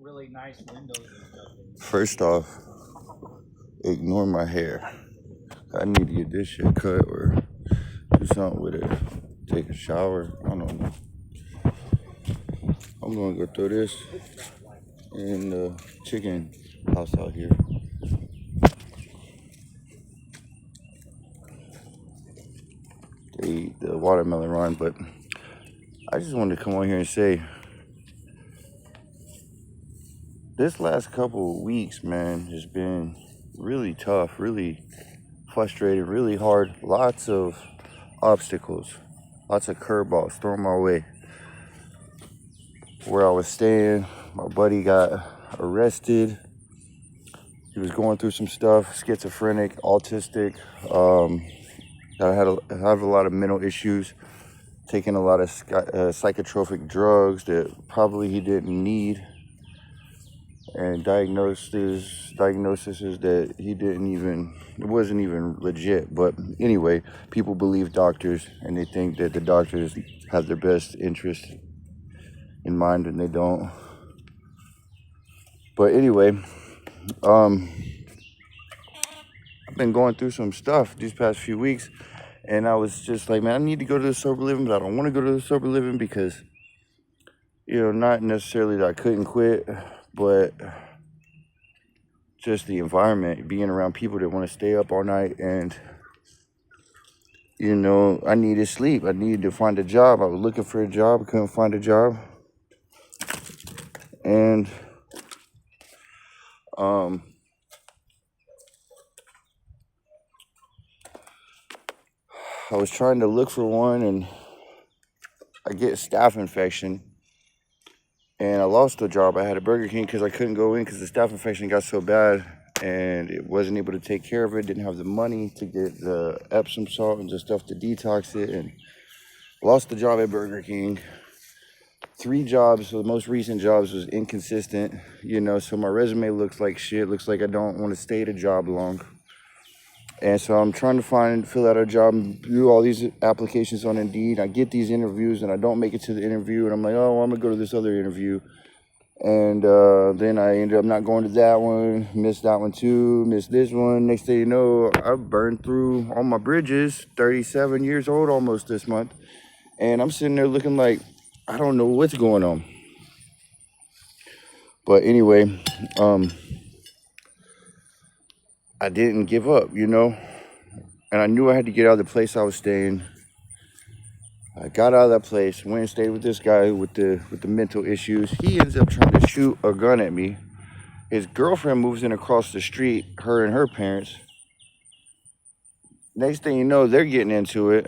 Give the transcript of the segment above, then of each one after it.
really nice windows and stuff. First off, ignore my hair. I need to get this shit cut or do something with it. Take a shower. I don't know. I'm gonna go throw this in the chicken house out here. They eat the watermelon rind, but I just wanted to come on here and say this last couple of weeks, man, has been really tough, really frustrating, really hard. Lots of obstacles, lots of curveballs thrown my way. Where I was staying, my buddy got arrested. He was going through some stuff, schizophrenic, autistic. I have a lot of mental issues, taking a lot of psychotropic drugs that probably he didn't need, and diagnoses that he didn't even, it wasn't even legit. But anyway, people believe doctors, and they think that the doctors have their best interest in mind, and they don't. But anyway, I've been going through some stuff these past few weeks, and I was just like, man, I need to go to the sober living, but I don't want to go to the sober living because, not necessarily that I couldn't quit, but just the environment, being around people that want to stay up all night, and I needed sleep. I needed to find a job. I was looking for a job, I couldn't find a job, and I was trying to look for one, and I get a staph infection, and I lost the job. I had a Burger King because I couldn't go in because the staph infection got so bad, and it wasn't able to take care of it. Didn't have the money to get the Epsom salt and the stuff to detox it, and lost the job at Burger King. 3 jobs, so the most recent jobs was inconsistent, so my resume looks like shit. Looks like I don't want to stay at a job long. And so I'm trying to fill out a job, and do all these applications on Indeed. I get these interviews, and I don't make it to the interview. And I'm like, oh, well, I'm going to go to this other interview. And then I ended up not going to that one, missed that one too, missed this one. Next thing you know, I burned through all my bridges, 37 years old almost this month. And I'm sitting there looking like, I don't know what's going on. But anyway, I didn't give up, and I knew I had to get out of the place I was staying. I got out of that place, went and stayed with this guy with the mental issues. He ends up trying to shoot a gun at me. His girlfriend moves in across the street, her and her parents. Next thing you know, they're getting into it.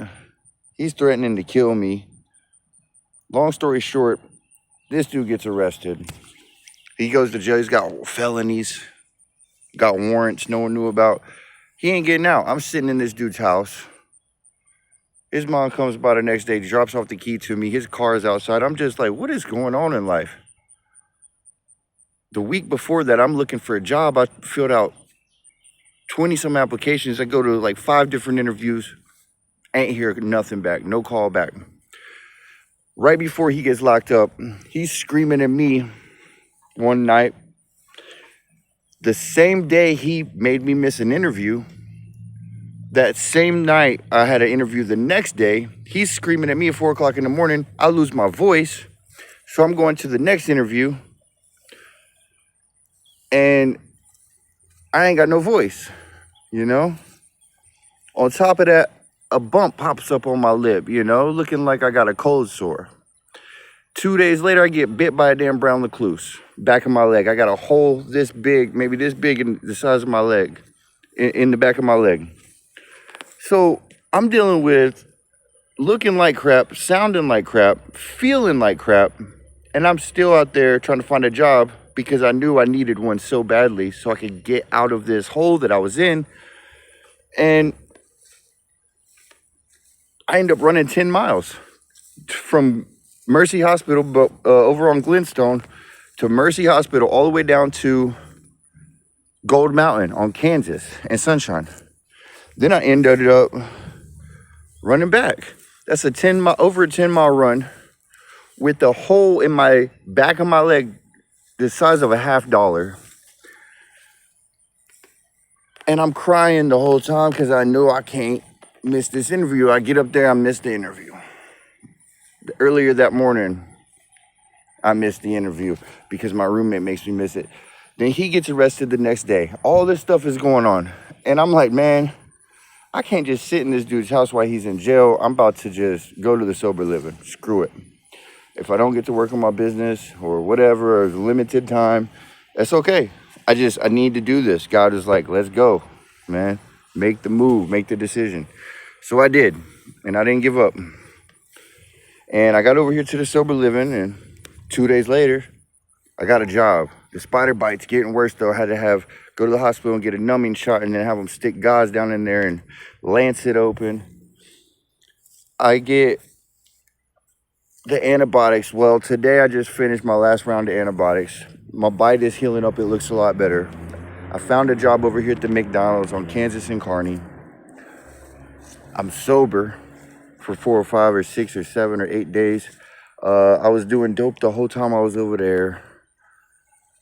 He's threatening to kill me. Long story short, this dude gets arrested. He goes to jail. He's got felonies, got warrants no one knew about. He ain't getting out. I'm sitting in this dude's house. His mom comes by the next day, drops off the key to me. His car is outside. I'm just like, what is going on in life? The week before that, I'm looking for a job. I filled out 20-some applications. I go to like 5 different interviews. Ain't hear nothing back. No call back. Right before he gets locked up, he's screaming at me one night. The same day he made me miss an interview, that same night I had an interview the next day. He's screaming at me at 4 o'clock in the morning. I lose my voice. So I'm going to the next interview, and I ain't got no voice, On top of that, a bump pops up on my lip, looking like I got a cold sore. 2 days later, I get bit by a damn brown recluse, back of my leg. I got a hole this big, maybe this big in the size of my leg, in the back of my leg. So I'm dealing with looking like crap, sounding like crap, feeling like crap, and I'm still out there trying to find a job because I knew I needed one so badly so I could get out of this hole that I was in. And I ended up running 10 miles from Mercy Hospital, but over on Glenstone, to Mercy Hospital, all the way down to Gold Mountain on Kansas and Sunshine. Then I ended up running back. That's over a 10-mile run with the hole in my back of my leg the size of a $50. And I'm crying the whole time because I know I can't miss this interview. I get up there, I miss the interview. Earlier that morning, I missed the interview because my roommate makes me miss it. Then he gets arrested the next day. All this stuff is going on. And I'm like, man, I can't just sit in this dude's house while he's in jail. I'm about to just go to the sober living. Screw it. If I don't get to work on my business or whatever, or limited time, that's okay. I need to do this. God is like, let's go, man. Make the move, make the decision. So I did, and I didn't give up. And I got over here to the sober living, and 2 days later, I got a job. The spider bite's getting worse though. I had to go to the hospital and get a numbing shot and then have them stick gauze down in there and lance it open. I get the antibiotics. Well, today I just finished my last round of antibiotics. My bite is healing up. It looks a lot better. I found a job over here at the McDonald's on Kansas and Kearney. I'm sober for 4 or 5 or 6 or 7 or 8 days. I was doing dope the whole time I was over there.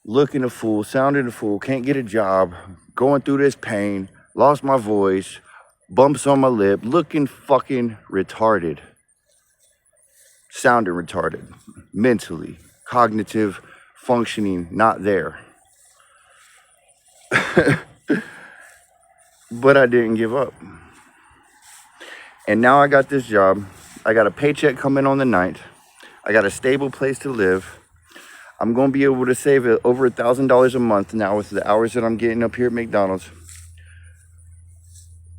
Looking a fool, sounding a fool, can't get a job, going through this pain, lost my voice, bumps on my lip, looking fucking retarded. Sounding retarded. Mentally, cognitive functioning, not there. But I didn't give up. And now I got this job. I got a paycheck coming on the 9th. I got a stable place to live. I'm going to be able to save over $1,000 a month now with the hours that I'm getting up here at McDonald's.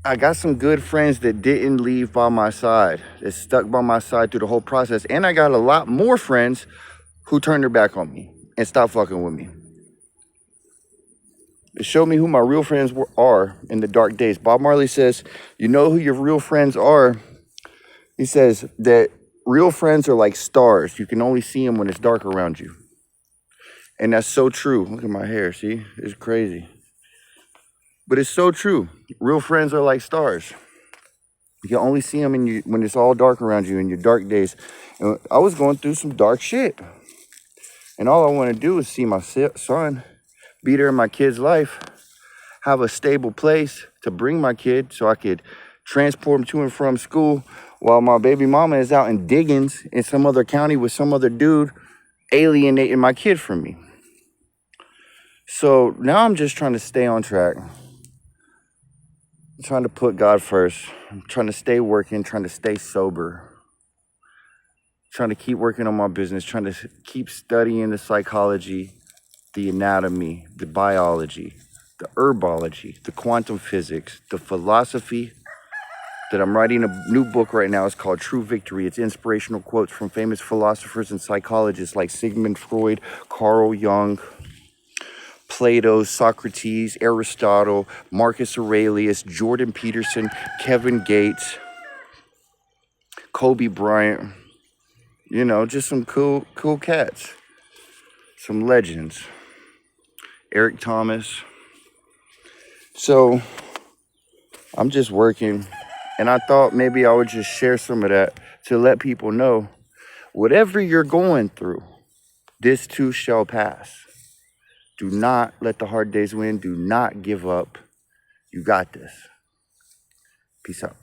I got some good friends that didn't leave by my side, that stuck by my side through the whole process. And I got a lot more friends who turned their back on me and stopped fucking with me. It showed me who my real friends are in the dark days. Bob Marley says, you know who your real friends are? He says that real friends are like stars. You can only see them when it's dark around you. And that's so true. Look at my hair, see? It's crazy. But it's so true. Real friends are like stars. You can only see them when it's all dark around you in your dark days. And I was going through some dark shit. And all I want to do is see my son, be there in my kid's life, have a stable place to bring my kid so I could transport him to and from school while my baby mama is out in Diggins in some other county with some other dude alienating my kid from me. So now I'm just trying to stay on track. I'm trying to put God first. I'm trying to stay working, trying to stay sober. Trying to keep working on my business, trying to keep studying the psychology, the anatomy, the biology, the herbology, the quantum physics, the philosophy. That I'm writing a new book right now. It's called True Victory. It's inspirational quotes from famous philosophers and psychologists like Sigmund Freud, Carl Jung, Plato, Socrates, Aristotle, Marcus Aurelius, Jordan Peterson, Kevin Gates, Kobe Bryant. You know, just some cool cats. Some legends. Eric Thomas. So, I'm just working. And I thought maybe I would just share some of that to let people know, whatever you're going through, this too shall pass. Do not let the hard days win. Do not give up. You got this. Peace out.